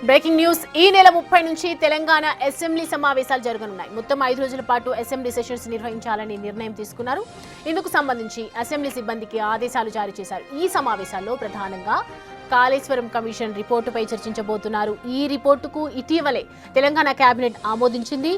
Breaking news ఈ నెల 30 నుంచి తెలంగాణ అసెంబ్లీ సమావేశాలు జరగనున్నాయి. మొత్తం 5 రోజుల పాటు అసెంబ్లీ సెషన్స్ నిర్వహించాలని నిర్ణయం తీసుకున్నారు. ఇందుకు సంబంధించి అసెంబ్లీ సిబ్బందికి ఆదేశాలు జారీ చేశారు. ఈ సమావేశాల్లో ప్రధానంగా కాళేశ్వరం కమిషన్ రిపోర్టుపై చర్చించబోతున్నారు. ఈ రిపోర్టుకు ఇటీవలే తెలంగాణ కేబినెట్ ఆమోదించింది.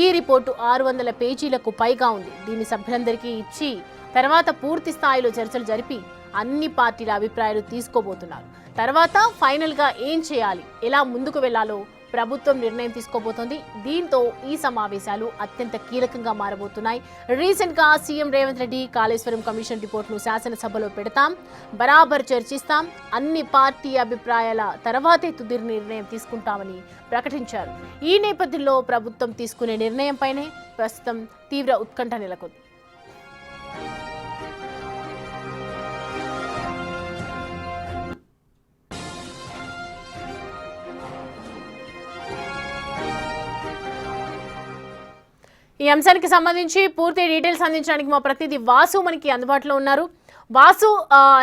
ఈ రిపోర్టు 600 పేజీలకు పైగా ఉంది. దీన్ని సభ్యులందరికీ ఇచ్చి తర్వాత పూర్తి స్థాయిలో చర్చలు జరిపి అన్ని పార్టీల అభిప్రాయాలు తీసుకోబోతున్నారు. తర్వాత ఫైనల్ గా ఏం చేయాలి, ఎలా ముందుకు వెళ్లాలో ప్రభుత్వం నిర్ణయం తీసుకోబోతోంది. దీంతో ఈ సమావేశాలు అత్యంత కీలకంగా మారబోతున్నాయి. రీసెంట్ గా సీఎం రేవంత్ రెడ్డి కాళేశ్వరం కమిషన్ రిపోర్టును శాసనసభలో పెడతాం, బరాబర్ చర్చిస్తాం, అన్ని పార్టీ అభిప్రాయాల తర్వాతే తుది నిర్ణయం తీసుకుంటామని ప్రకటించారు. ఈ నేపథ్యంలో ప్రభుత్వం తీసుకునే నిర్ణయంపైనే ప్రస్తుతం తీవ్ర ఉత్కంఠ నెలకొంది. ఈ అంశానికి సంబంధించి పూర్తి డీటెయిల్స్ అందించడానికి మా ప్రతినిధి వాసు మనకి అందుబాటులో ఉన్నారు. వాసు,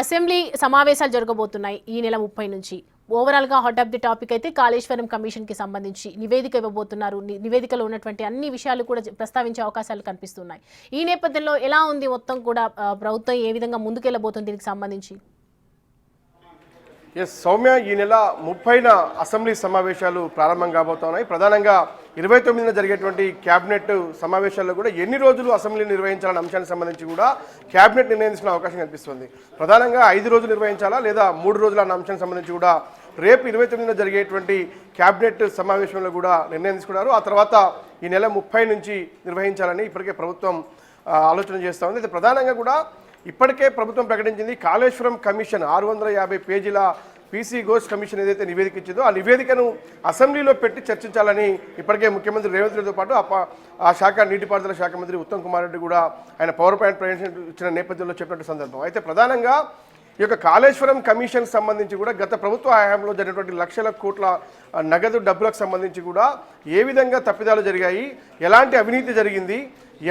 అసెంబ్లీ సమావేశాలు జరగబోతున్నాయి ఈ నెల 30 నుంచి. ఓవరాల్ గా హాట్ ఆఫ్ ది టాపిక్ అయితే కాళేశ్వరం కమిషన్ కి సంబంధించి నివేదిక ఇవ్వబోతున్నారు. నివేదికలో ఉన్నటువంటి అన్ని విషయాలు కూడా ప్రస్తావించే అవకాశాలు కనిపిస్తున్నాయి. ఈ నేపథ్యంలో ఎలా ఉంది మొత్తం కూడా ప్రభుత్వం ఏ విధంగా ముందుకెళ్లబోతుంది దీనికి సంబంధించి? సౌమ్య, ఈ నెల 30న అసెంబ్లీ సమావేశాలు ప్రారంభం కాబోతున్నాయి. ప్రధానంగా 29న జరిగేటువంటి క్యాబినెట్ సమావేశాల్లో కూడా ఎన్ని రోజులు అసెంబ్లీ నిర్వహించాలనే అంశానికి సంబంధించి కూడా క్యాబినెట్ నిర్ణయం తీసుకునే అవకాశం కనిపిస్తుంది. ప్రధానంగా 5 రోజులు నిర్వహించాలా లేదా 3 రోజుల అన్న అంశానికి సంబంధించి కూడా రేపు 29న జరిగేటువంటి క్యాబినెట్ సమావేశంలో కూడా నిర్ణయం తీసుకున్నారు. ఆ తర్వాత ఈ నెల 30 నుంచి నిర్వహించాలని ఇప్పటికే ప్రభుత్వం ఆలోచన చేస్తూ ఉంది. అయితే ప్రధానంగా కూడా ఇప్పటికే ప్రభుత్వం ప్రకటించింది కాళేశ్వరం కమిషన్ 650 పేజీల పీసీ ఘోష్ కమిషన్ ఏదైతే నివేదిక ఇచ్చిందో ఆ నివేదికను అసెంబ్లీలో పెట్టి చర్చించాలని ఇప్పటికే ముఖ్యమంత్రి రేవంత్ రెడ్డితో పాటు ఆ శాఖ నీటిపారుదల శాఖ మంత్రి ఉత్తమ్ కుమార్ రెడ్డి కూడా ఆయన పవర్ పాయింట్ ప్రజెంటేషన్ ఇచ్చిన నేపథ్యంలో చెప్పినట్టు సందర్భం. అయితే ప్రధానంగా ఈ యొక్క కాళేశ్వరం కమిషన్ సంబంధించి కూడా గత ప్రభుత్వ హయాంలో జరిగినటువంటి లక్షల కోట్ల నగదు డబ్బులకు సంబంధించి కూడా ఏ విధంగా తప్పిదాలు జరిగాయి, ఎలాంటి అవినీతి జరిగింది,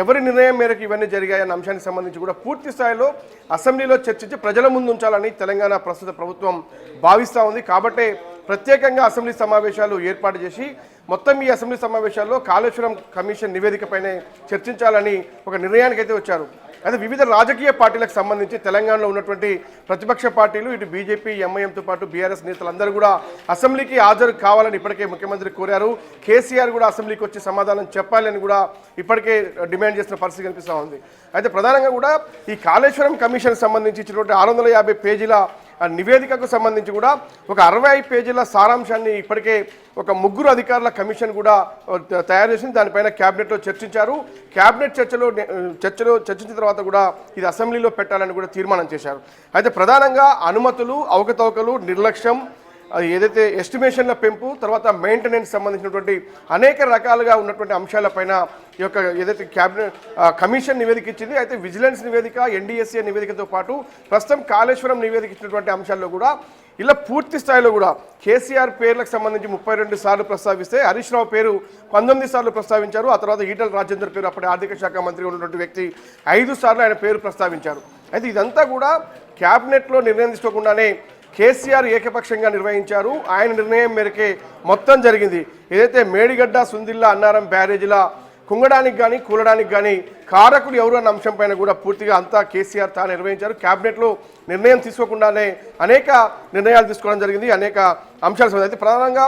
ఎవరి నిర్ణయం మేరకు ఇవన్నీ జరిగాయన్న అంశానికి సంబంధించి కూడా పూర్తి స్థాయిలో అసెంబ్లీలో చర్చించి ప్రజల ముందు ఉంచాలని తెలంగాణ ప్రస్తుత ప్రభుత్వం భావిస్తూ ఉంది. కాబట్టే ప్రత్యేకంగా అసెంబ్లీ సమావేశాలు ఏర్పాటు చేసి మొత్తం ఈ అసెంబ్లీ సమావేశాల్లో కాళేశ్వరం కమిషన్ నివేదికపైనే చర్చించాలని ఒక నిర్ణయానికి అయితే వచ్చారు. అయితే వివిధ రాజకీయ పార్టీలకు సంబంధించి తెలంగాణలో ఉన్నటువంటి ప్రతిపక్ష పార్టీలు ఇటు బీజేపీ, ఎంఐఎంతో పాటు బీఆర్ఎస్ నేతలందరూ కూడా అసెంబ్లీకి హాజరు కావాలని ఇప్పటికే ముఖ్యమంత్రి కోరారు. కేసీఆర్ కూడా అసెంబ్లీకి వచ్చి సమాధానం చెప్పాలని కూడా ఇప్పటికే డిమాండ్ చేసిన పరిస్థితి కనిపిస్తూ ఉంది. అయితే ప్రధానంగా కూడా ఈ కాళేశ్వరం కమిషన్ సంబంధించి ఇచ్చినటువంటి 650 పేజీల నివేదికకు సంబంధించి కూడా ఒక 65 పేజీల సారాంశాన్ని ఇప్పటికే ఒక 3 అధికారుల కమిషన్ కూడా తయారు చేసింది. దానిపైన క్యాబినెట్లో చర్చించారు. క్యాబినెట్ చర్చించిన తర్వాత కూడా ఇది అసెంబ్లీలో పెట్టాలని కూడా తీర్మానం చేశారు. అయితే ప్రధానంగా అనుమతులు, అవకతవకలు, నిర్లక్ష్యం, ఏదైతే ఎస్టిమేషన్ల పెంపు, తర్వాత మెయింటెనెన్స్ సంబంధించినటువంటి అనేక రకాలుగా ఉన్నటువంటి అంశాలపైన ఈ యొక్క ఏదైతే క్యాబినెట్ కమిషన్ నివేదిక ఇచ్చింది. అయితే విజిలెన్స్ నివేదిక, ఎన్డీఎస్ఏ నివేదికతో పాటు ప్రస్తుతం కాళేశ్వరం నివేదిక ఇచ్చినటువంటి అంశాల్లో కూడా ఇలా పూర్తి స్థాయిలో కూడా కేసీఆర్ పేర్లకు సంబంధించి 32 సార్లు ప్రస్తావిస్తే హరీష్ రావు పేరు 19 సార్లు ప్రస్తావించారు. ఆ తర్వాత ఈటల రాజేందర్ పేరు అప్పటి ఆర్థిక శాఖ మంత్రి ఉన్నటువంటి వ్యక్తి 5 సార్లు ఆయన పేరు ప్రస్తావించారు. అయితే ఇదంతా కూడా క్యాబినెట్లో నిర్ణయం తీసుకోకుండానే కేసీఆర్ ఏకపక్షంగా నిర్వహించారు. ఆయన నిర్ణయం మేరకే మొత్తం జరిగింది. ఏదైతే మేడిగడ్డ, సుందిల్లా, అన్నారం బ్యారేజీల కుంగడానికి కానీ కూలడానికి కానీ కారకులు ఎవరు అన్న అంశం పైన కూడా పూర్తిగా అంతా కేసీఆర్ తాను నిర్వహించారు. క్యాబినెట్లో నిర్ణయం తీసుకోకుండానే అనేక నిర్ణయాలు తీసుకోవడం జరిగింది. అనేక అంశాలు అయితే ప్రధానంగా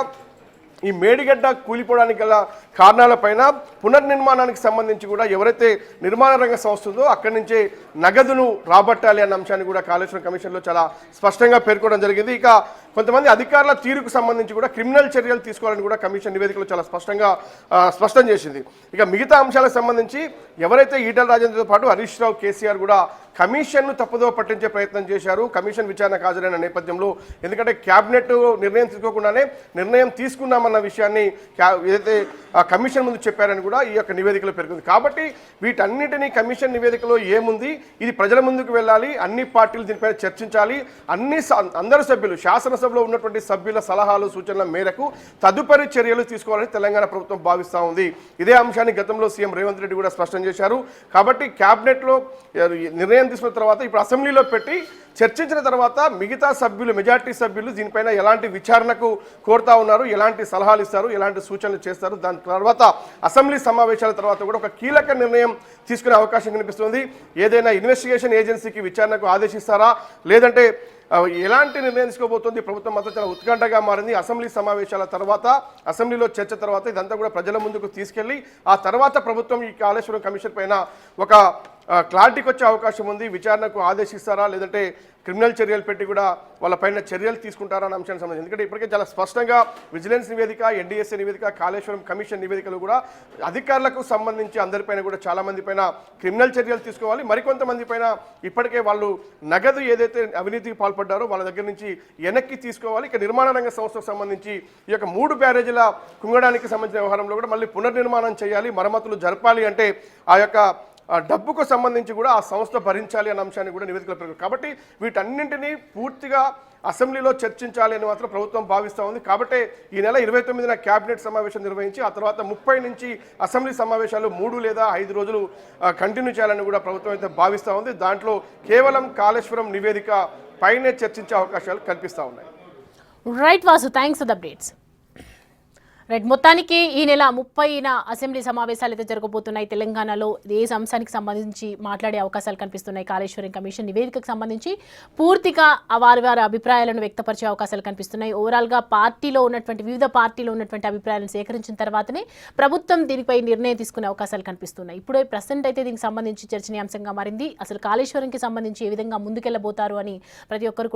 ఈ మేడిగడ్డ కూలిపోవడానికి గల కారణాలపైన పునర్నిర్మాణానికి సంబంధించి కూడా ఎవరైతే నిర్మాణ రంగ సంస్థ ఉందో అక్కడి నుంచే నగదును రాబట్టాలి అన్న అంశాన్ని కూడా కాళేశ్వరం కమిషన్లో చాలా స్పష్టంగా పేర్కొనడం జరిగింది. ఇక కొంతమంది అధికారుల తీరుకు సంబంధించి కూడా క్రిమినల్ చర్యలు తీసుకోవాలని కూడా కమిషన్ నివేదికలో చాలా స్పష్టం చేసింది. ఇక మిగతా అంశాలకు సంబంధించి ఎవరైతే ఈటల రాజేంద్రతో పాటు హరీష్ రావు, కేసీఆర్ కూడా కమిషన్ను తప్పుదో పట్టించే ప్రయత్నం చేశారు కమిషన్ విచారణకు హాజరైన నేపథ్యంలో. ఎందుకంటే క్యాబినెట్ నిర్ణయం తీసుకోకుండానే నిర్ణయం తీసుకున్నామన్న విషయాన్ని ఏదైతే కమిషన్ ముందు చెప్పారని కూడా ఈ యొక్క నివేదికలో పేర్కొంది. కాబట్టి వీటన్నిటినీ కమిషన్ నివేదికలో ఏముంది, ఇది ప్రజల ముందుకు వెళ్ళాలి, అన్ని పార్టీలు దీనిపైన చర్చించాలి, అందరు సభ్యులు శాసనసభ శాసనసభలో ఉన్నటువంటి సభ్యుల సలహాలు సూచనల మేరకు తదుపరి చర్యలు తీసుకోవాలని తెలంగాణ ప్రభుత్వం భావిస్తూ ఉంది. ఇదే అంశాన్ని గతంలో సీఎం రేవంత్ రెడ్డి కూడా స్పష్టం చేశారు. కాబట్టి క్యాబినెట్లో నిర్ణయం తీసుకున్న తర్వాత ఇప్పుడు అసెంబ్లీలో పెట్టి చర్చించిన తర్వాత మిగతా సభ్యులు మెజార్టీ సభ్యులు దీనిపైన ఎలాంటి విచారణకు కోరుతా ఉన్నారు, ఎలాంటి సలహాలు ఇస్తారు, ఎలాంటి సూచనలు చేస్తారు, దాని తర్వాత అసెంబ్లీ సమావేశాల తర్వాత కూడా ఒక కీలక నిర్ణయం తీసుకునే అవకాశం కనిపిస్తుంది. ఏదైనా ఇన్వెస్టిగేషన్ ఏజెన్సీకి విచారణకు ఆదేశిస్తారా, లేదంటే ఎలాంటి నిర్ణయం తీసుకోబోతుంది ప్రభుత్వం అంతా చాలా ఉత్కంఠగా మారింది. అసెంబ్లీ సమావేశాల తర్వాత, అసెంబ్లీలో చర్చ తర్వాత ఇదంతా కూడా ప్రజల ముందుకు తీసుకెళ్లి ఆ తర్వాత ప్రభుత్వం ఈ కాళేశ్వరం కమిషన్ పైన ఒక క్లారిటీకి వచ్చే అవకాశం ఉంది. విచారణకు ఆదేశిస్తారా, లేదంటే క్రిమినల్ చర్యలు పెట్టి కూడా వాళ్ళపైన చర్యలు తీసుకుంటారా అనే అంశానికి సంబంధించి, ఎందుకంటే ఇప్పటికే చాలా స్పష్టంగా విజిలెన్స్ నివేదిక, ఎన్డీఎస్ఏ నివేదిక, కాళేశ్వరం కమిషన్ నివేదికలు కూడా అధికారులకు సంబంధించి అందరిపైన కూడా చాలా మంది పైన క్రిమినల్ చర్యలు తీసుకోవాలి. మరికొంతమంది పైన ఇప్పటికే వాళ్ళు నగదు ఏదైతే అవినీతికి పాల్పడ్డారో వాళ్ళ దగ్గర నుంచి వెనక్కి తీసుకోవాలి. ఇక నిర్మాణ రంగ సంస్థకు సంబంధించి ఈ యొక్క 3 బ్యారేజీల కుంగడానికి సంబంధించిన వ్యవహారంలో కూడా మళ్ళీ పునర్నిర్మాణం చేయాలి, మరమ్మతులు జరపాలి అంటే ఆ యొక్క డబ్బుకు సంబంధించి కూడా ఆ సంస్థ భరించాలి అన్న అంశాన్ని కూడా నివేదికలు పెరిగారు. కాబట్టి వీటన్నింటినీ పూర్తిగా అసెంబ్లీలో చర్చించాలి అని మాత్రం ప్రభుత్వం భావిస్తూ ఉంది. కాబట్టి ఈ నెల 29న క్యాబినెట్ సమావేశం నిర్వహించి ఆ తర్వాత 30 నుంచి అసెంబ్లీ సమావేశాలు 3 లేదా 5 రోజులు కంటిన్యూ చేయాలని కూడా ప్రభుత్వం అయితే భావిస్తూ ఉంది. దాంట్లో కేవలం కాళేశ్వరం నివేదిక పైనే చర్చించే అవకాశాలు కనిపిస్తూ ఉన్నాయి. Right Vasu, thanks for the updates. Right, మొత్తానికి ఈ నెల 30న అసెంబ్లీ సమావేశాలు అయితే జరగబోతున్నాయి. తెలంగాణలో ఏ అంశానికి సంబంధించి మాట్లాడే అవకాశాలు కనిపిస్తున్నాయి. కాళేశ్వరం కమిషన్ నివేదికకు సంబంధించి పూర్తిగా వారి అభిప్రాయాలను వ్యక్తపరిచే అవకాశాలు కనిపిస్తున్నాయి. ఓవరాల్గా వివిధ పార్టీలో ఉన్నటువంటి అభిప్రాయాలను సేకరించిన తర్వాతనే ప్రభుత్వం దీనిపై నిర్ణయం తీసుకునే అవకాశాలు కనిపిస్తున్నాయి. ఇప్పుడు ప్రజెంట్ అయితే దీనికి సంబంధించి చర్చనీయాంశంగా మారింది. అసలు కాళేశ్వరంకి సంబంధించి ఏ విధంగా ముందుకెళ్లబోతారు అని ప్రతి ఒక్కరు